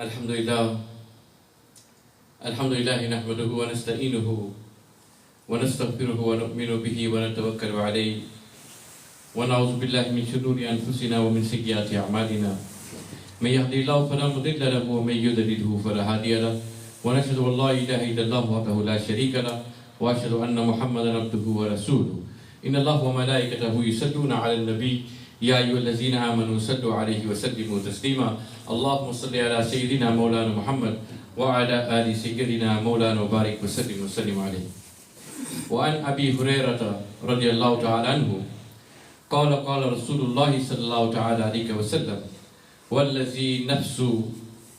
Alhamdulillah. Alhamdulillah nahmaduhu wa nasta'inuhu wa nastaghfiruhu wa nu'minu bihi wa natawakkalu alayhi wa na'udhu billahi min shururi anfusina wa min sayyiati a'malina. May yahdihillahu fala mudilla lahu wa may yudlilhu fala hadiya lahu. Wa nashhadu an la ilaha illallah wahdahu la sharika lahu wa ashhadu anna Muhammadan abduhu wa rasuluhu. Inna Allaha wa malaikatahu yusalluna 'alan nabiy ya ayyuhallazina amanu sallu 'alayhi wa sallimu taslima. Allahumma salli ala sayyidina maulana Muhammad wa ala ali sayyidina maulana wa barik wa sallim alayhi. Wa an Abi Hurairah radiyallahu ta'ala anhu qala Rasulullah sallallahu ta'ala alayhi wa sallam wallazi nafsu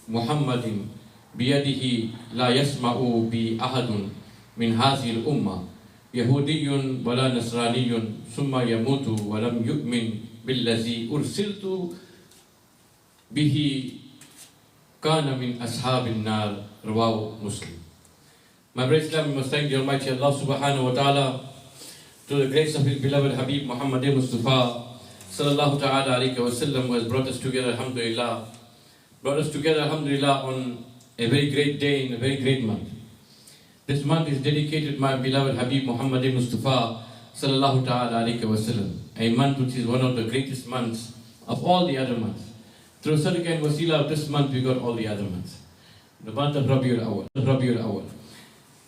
Muhammadin biyadihi la yasma'u bi ahadun min hadhihi al-ummah yahudiyyun wala nasraniyyun thumma yamutu wa lam yu'min billazi ursiltu bihi kana min ashabin nar. Rawahu Muslim. My brother Islam, we must thank the Almighty Allah subhanahu wa ta'ala to the grace of His beloved Habib Muhammad Mustafa sallallahu ta'ala alayhi wa sallam, who has brought us together, alhamdulillah. Brought us together, alhamdulillah, on a very great day in a very great month. This month is dedicated to my beloved Habib Muhammad Mustafa sallallahu ta'ala alayhi wa sallam, a month which is one of the greatest months of all the other months. Through sadaqah and wasila of this month, we got all the other months. The month of Rabiul Awwal.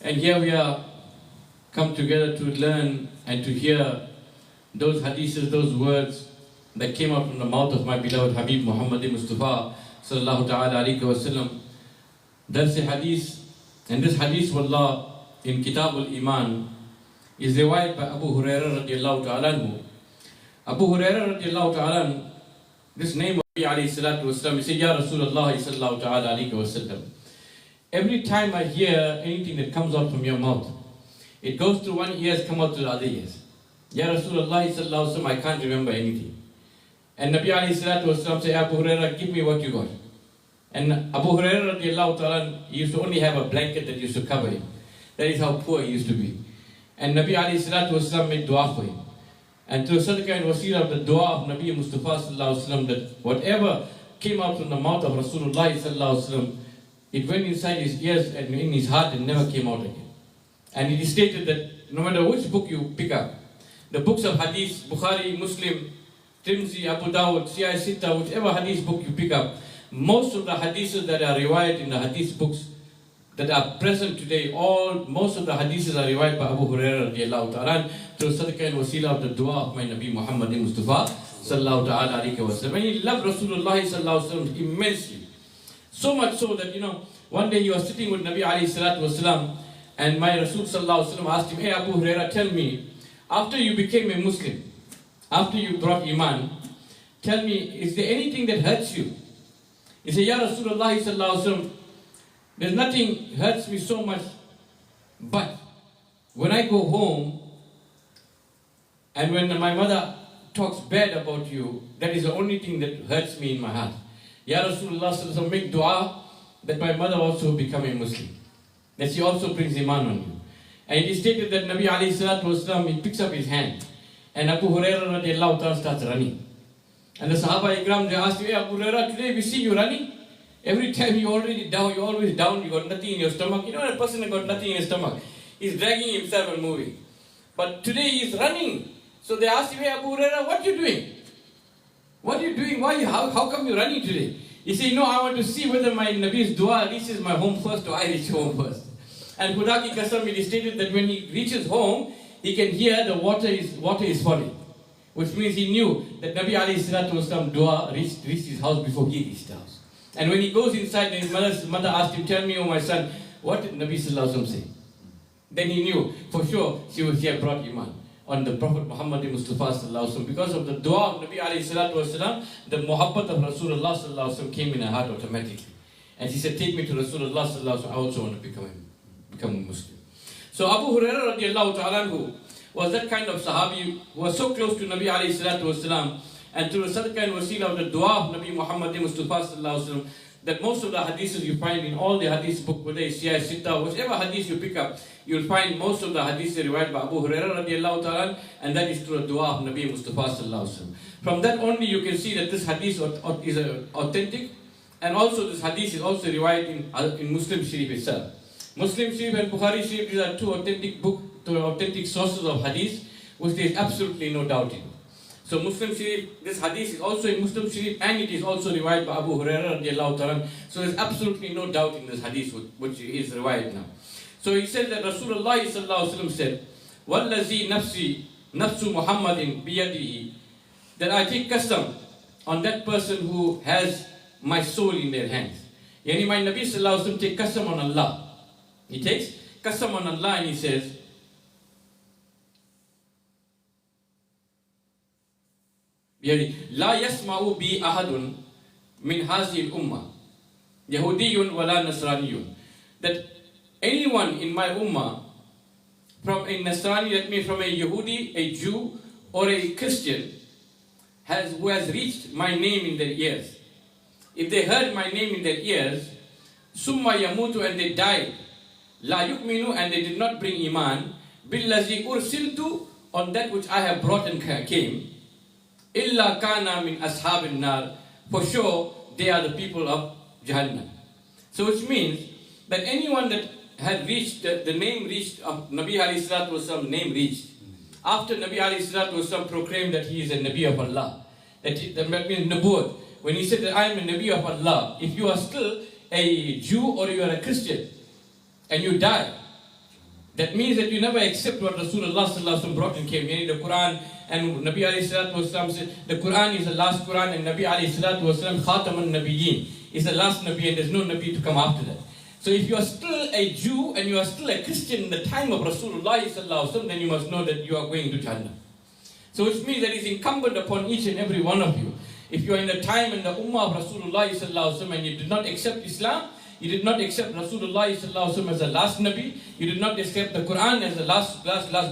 And here we are come together to learn and to hear those hadiths, those words that came out from the mouth of my beloved Habib Muhammad Mustafa sallallahu ta'ala alayhi wa sallam. Darse Hadith, and this hadith, wallah, in kitab imaan, is riwayat by Abu Hurairah radiallahu ta'ala anhu. Abu Hurairah radiallahu ta'ala anhu, this name of Nabi alayhi salatu wasalam, he said, Ya Rasulullah sallallahu ta'ala alayhi wa sallam, every time I hear anything that comes out from your mouth, it goes through one ear, come out to the other ears. Ya Rasulullah sallallahu alayhi wa sallam, I can't remember anything. And Nabi alayhi salatu wasalam said, Abu Hurairah, give me what you got. And Abu Hurairah radiallahu ta'ala, he used to only have a blanket that used to cover him. That is how poor he used to be. And Nabi alayhi salatu wasalam made dua for him. And through sadaqah and wasila of the dua of Nabi Mustafa sallallahu alayhi wa sallam, that whatever came out from the mouth of Rasulullah sallallahu alayhi wa sallam, it went inside his ears and in his heart and never came out again. And it is stated that no matter which book you pick up, the books of hadith, Bukhari, Muslim, Tirmidhi, Abu Dawud, ziaee, whichever hadith book you pick up, most of the hadiths that are riwayat in the hadith books that are present today, most of the hadiths are riwayat by Abu Hurairah radiallahu ta'ala through sadaqah and wasila of the dua of my Nabi Muhammad Mustafa sallallahu ta'ala alayhi wa sallam. And he loved Rasulullah sallallahu alayhi wa sallam immensely. So much so that, one day he was sitting with Nabi alayhi salatu wasalam, and my Rasul sallallahu alayhi wa sallam asked him, hey Abu Hurairah, tell me, after you became a Muslim, after you brought imaan, tell me, is there anything that hurts you? He said, Ya Rasulullah sallallahu alayhi wa sallam, there's nothing hurts me so much, but when I go home and when my mother talks bad about you, that is the only thing that hurts me in my heart. Ya Rasulullah sallallahu alayhi wa sallam, make dua that my mother also become a Muslim, that she also brings iman on you. And it is stated that Nabi alayhi salatu wasalam, he picks up his hand, and Abu Hurairah radiallahu ta'ala starts running. And the Sahaba Ikram, they asked him, hey Abu Hurairah, today we see you running. Every time you're always down, you got nothing in your stomach. You know, a person that got nothing in his stomach, he's dragging himself and moving. But today he's running. So they asked him, hey Abu Hurairah, what are you doing? What are you doing? How come you're running today? He said, I want to see whether my Nabi's dua reaches my home first or I reach home first. And Khudaki Qasam, it is stated that when he reaches home, he can hear the water is falling. Which means he knew that Nabi alayhi salatu wasalam dua reached his house before he reached the house. And when he goes inside, his mother asked him, tell me, oh my son, what did Nabi sallallahu alayhi wa sallam say? Then he knew, for sure, she had brought iman on the Prophet Muhammad Mustafa sallallahu alayhi wa sallam. Because of the dua of Nabi alayhi salatu wasalam, the muhabbat of Rasulullah sallallahu alayhi wa sallam came in her heart automatically. And she said, take me to Rasulullah sallallahu alayhi wa sallam, I also want to become a Muslim. So Abu Hurairah radiallahu ta'ala anhu was that kind of sahabi who was so close to Nabi alayhi salatu wasalam, and through the sadaqah and wasila of the dua of Nabi Muhammad Mustafa sallallahu alayhi wa sallam, that most of the hadiths you find in all the hadith book, whether it's ziaee, whichever hadith you pick up, you'll find most of the hadiths riwayat by Abu Hurairah radiallahu ta'ala, and that is through the dua of Nabi Mustafa sallallahu alayhi wa sallam. From that only you can see that this hadith is authentic, And also this hadith is also riwayat in Muslim Sharif itself. Muslim Sharif and Bukhari Sharif, these are two authentic sources of hadith, which there is absolutely no doubt in. So Muslim Sharif, this hadith is also in Muslim Sharif, and it is also riwayat by Abu Hurairah radiallahu ta'ala. So there is absolutely no doubt in this hadith, which is riwayat now. So he said that Rasulullah sallallahu alaihi wasallam said, "Wallazi nafsu Muhammadin biyadihi," that I take custom on that person who has my soul in their hands. Yani my Nabi sallallahu alaihi wasallam take custom on Allah. He takes custom on Allah and he says, "La yasma'u bi ahadun min hazihi al-ummah, Yahudiyyun wala Nasraniyyun," that anyone in my ummah, from a Nasrani, that means from a Yehudi, a Jew, or a Christian, who has reached my name in their ears. If they heard my name in their ears, summa yamutu, and they died, la yukminu, and they did not bring imaan, billazi ursiltu, on that which I have brought and came, illa kana min ashabin nar, for sure they are the people of Jahannam. So which means that anyone that had reached, the name reached of Nabi alayhi salatu wasalam, name reached, after Nabi alayhi salatu wasalam proclaimed that he is a Nabi of Allah, that means Nabuwwat. When he said that I am a Nabi of Allah, if you are still a Jew or you are a Christian and you die, that means that you never accept what Rasulullah sallallahu alaihi wasallam brought and came. Meaning the Quran, and Nabi alayhi salatu wasalam said the Quran is the last Quran, and Nabi alayhi salatu wasalam khataman nabiyyin is the last Nabi, and there's no Nabi to come after that. So if you are still a Jew and you are still a Christian in the time of Rasulullah sallallahu alaihi wasallam, then you must know that you are going to Jannah. So which means that it's incumbent upon each and every one of you. If you are in the time and the ummah of Rasulullah sallallahu alaihi wasallam and you did not accept Islam, you did not accept Rasulullah sallallahu alaihi wasallam as the last Nabi, you did not accept the Quran as the last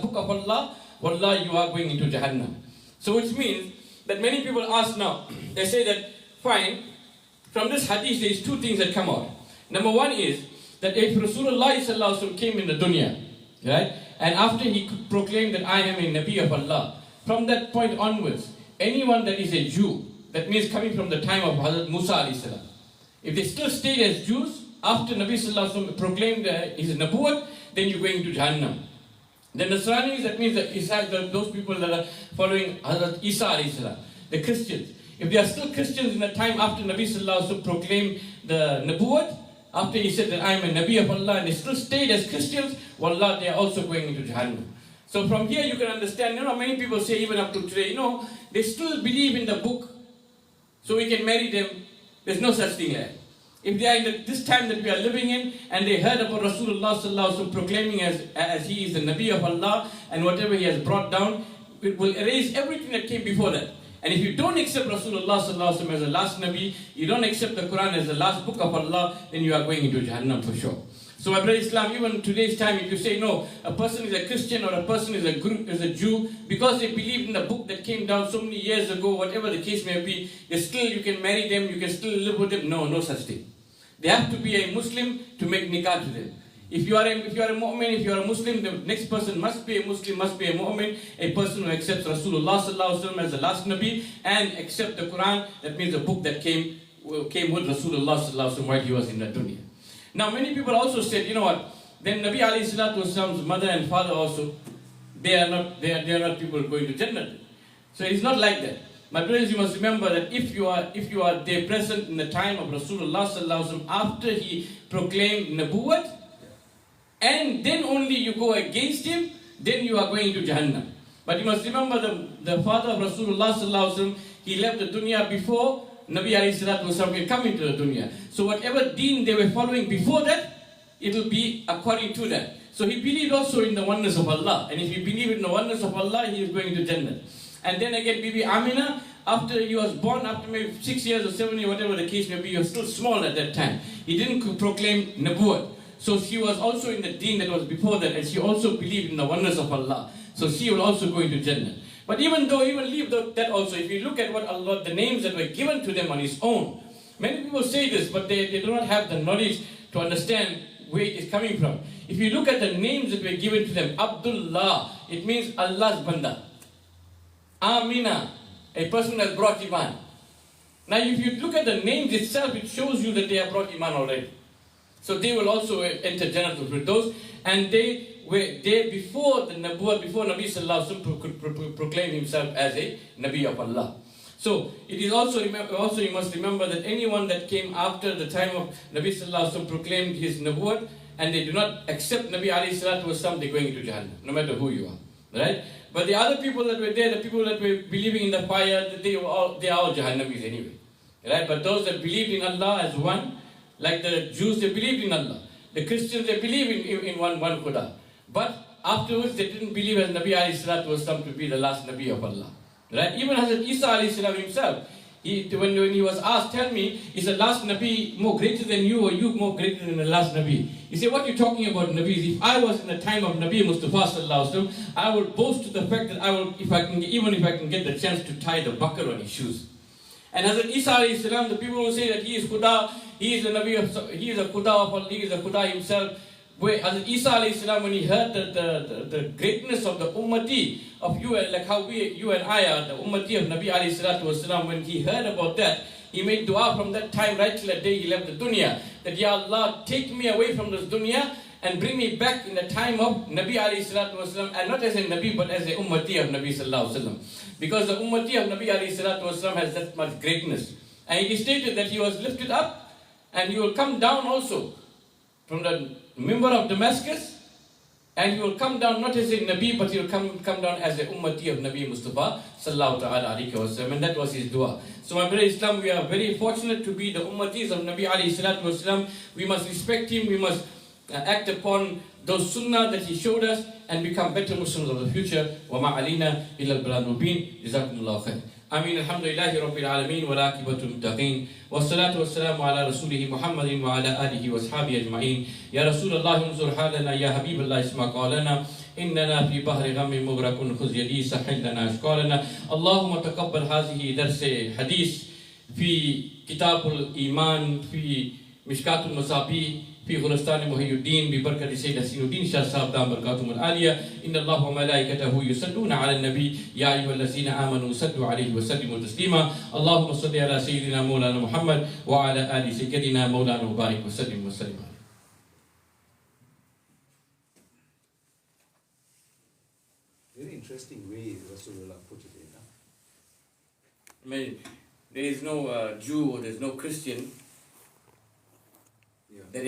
book of Allah, wallah, you are going into Jahannam. So which means that many people ask now, they say that, fine, from this hadith there is two things that come out. Number one is that if Rasulullah sallallahu alaihi wasallam came in the dunya, right, and after he proclaimed that I am a Nabi of Allah, from that point onwards, anyone that is a Jew, that means coming from the time of Hazrat Musa alayhi salam, if they still stayed as Jews after Nabi sallallahu alaihi wasallam proclaimed his Nabuwwat, then you're going to Jahannam. The Nasranis, that means that those people that are following Hazrat Isa alayhi salam, the Christians, if they are still Christians in the time after Nabi sallallahu alaihi wasallam proclaimed the Nabuwwat, after he said that I am a Nabi of Allah, and they still stayed as Christians, wallah, they are also going into Jahannam. So from here you can understand, many people say even up to today, they still believe in the book, so we can marry them. There's no such thing there. If they are in this time that we are living in, and they heard about Rasulullah sallallahu alaihi wasallam proclaiming as he is the Nabi of Allah, and whatever he has brought down, it will erase everything that came before that. And if you don't accept Rasulullah sallallahu alaihi wasallam as the last Nabi, you don't accept the Quran as the last book of Allah, then you are going into Jahannam for sure. So my brother Islam, even today's time, if you say no, a person is a Christian or a person is a Jew, because they believed in the book that came down so many years ago, whatever the case may be, you can marry them, you can still live with them. No such thing. They have to be a Muslim to make nikah to them. If you are a mu'min, if you are a Muslim, the next person must be a Muslim, must be a mu'min, a person who accepts Rasulullah sallallahu alaihi wasallam as the last Nabi and accept the Quran, that means the book that came with Rasulullah sallallahu alaihi wasallam while he was in the dunya. Now many people also said, then Nabi alayhi salatu wasallam's mother and father also, they are not people going to Jannah. So it's not like that. My brothers, you must remember that if you are there present in the time of Rasulullah sallallahu alaihi wasallam after he proclaimed Nabuwwat, and then only you go against him, then you are going to Jahannam. But you must remember the father of Rasulullah sallallahu alaihi wasallam, he left the dunya before Nabi alayhi salatu wasallam will come into the dunya. So whatever deen they were following before that, it will be according to that. So he believed also in the oneness of Allah. And if he believed in the oneness of Allah, he is going to Jannah. And then again, Bibi Amina, after he was born, after maybe 6 years or 7 years, whatever the case may be, he was still small at that time. He didn't proclaim Nabuwwat. So she was also in the deen that was before that, and she also believed in the oneness of Allah. So she will also go into Jannah. But even leave that also, if you look at what Allah, the names that were given to them on His own, many people say this, but they do not have the knowledge to understand where it is coming from. If you look at the names that were given to them, Abdullah, it means Allah's Banda. Amina, a person who has brought imaan. Now if you look at the names itself, it shows you that they have brought iman already. So they will also enter Jannatul Firdaus, and they were there before the Nabuwwat, before Nabi Sallallahu Alaihi Wasallam could proclaim himself as a Nabi of Allah. So it is also you must remember that anyone that came after the time of Nabi Sallallahu Alaihi Wasallam proclaimed his Nabuwwat, and they do not accept Nabi Alayhi Salatu Wasallam, they're going into Jahannam, no matter who you are. Right? But the other people that were there, the people that were believing in the fire, they are all Jahannamis anyway. Right? But those that believed in Allah as one, like the Jews, they believed in Allah. The Christians, they believe in one Khuda. But afterwards, they didn't believe as Nabi Alayhi Salatu Wasallam to be the last Nabi of Allah. Right? Even Hazrat Isa Alayhi Salam himself, when he was asked, tell me, is the last Nabi more greater than you, or you more greater than the last Nabi? He said, what are you talking about, Nabis? If I was in the time of Nabi Mustafa Sallallahu Alaihi Wasallam, I would boast to the fact that I will, even if I can get the chance to tie the buckle on his shoes. And Hazrat Isa Alayhi Salam, the people who say that he is Khuda, he is a Nabi of, he is a Khuda of Allah, he is a Khuda himself. Where Hazrat Isa Alayhi Salam, when he heard the greatness of the ummati of you, like how you and I are, the ummati of Nabi Alayhi Salatu Wasalam, when he heard about that, he made dua from that time right till the day he left the dunya, that Ya Allah, take me away from this dunya and bring me back in the time of Nabi Alayhi Salatu Wasalam, and not as a Nabi but as a ummati of Nabi Sallallahu Alaihi Wasallam. Because the ummati of Nabi Alayhi Salatu Wasalam has that much greatness. And he stated that he was lifted up and he will come down also from the member of Damascus, and he will come down not as a Nabi, but he will come down as a ummati of Nabi Mustafa Sallallahu Alaihi Wasallam, and that was his dua. So my brother Islam, we are very fortunate to be the ummatis of Nabi Alayhi Salatu Wasallam. We must respect him, we must act upon those sunnah that he showed us, and become better Muslims of the future. Wa ma alina illa al-balagh mubin. Jazakumullahu khair. Amin. Alhamdulillahi Rabbil Alameen. Wa la'aqibatul muttaqeen. Wa salatu wa salamu ala Rasulihi Muhammadin wa ala alihi wa ashabihi ajma'in. Ya Rasulullah, unzur halana, ya Habiballah, isma qawlana. إننا في بحر غم مغرق خذ يدي سهل لنا أشكالنا اللهم تقبل هذه درس حديث في كتاب الإيمان في مشكات المصابيح في ghulestaana muhayyuddeen ببركة سيد الدين شاه saheb دام بركاتهم العالية إن الله وملائكته يصلون على النبي يا أيها الذين آمنوا صلوا عليه وسلموا تسليما اللهم صل على سيدنا مولانا محمد وعلى آل سيدنا مولانا وبارك وسلم وسلم. Very interesting way Rasulullah put it in. I mean, there is no Jew or there is no Christian that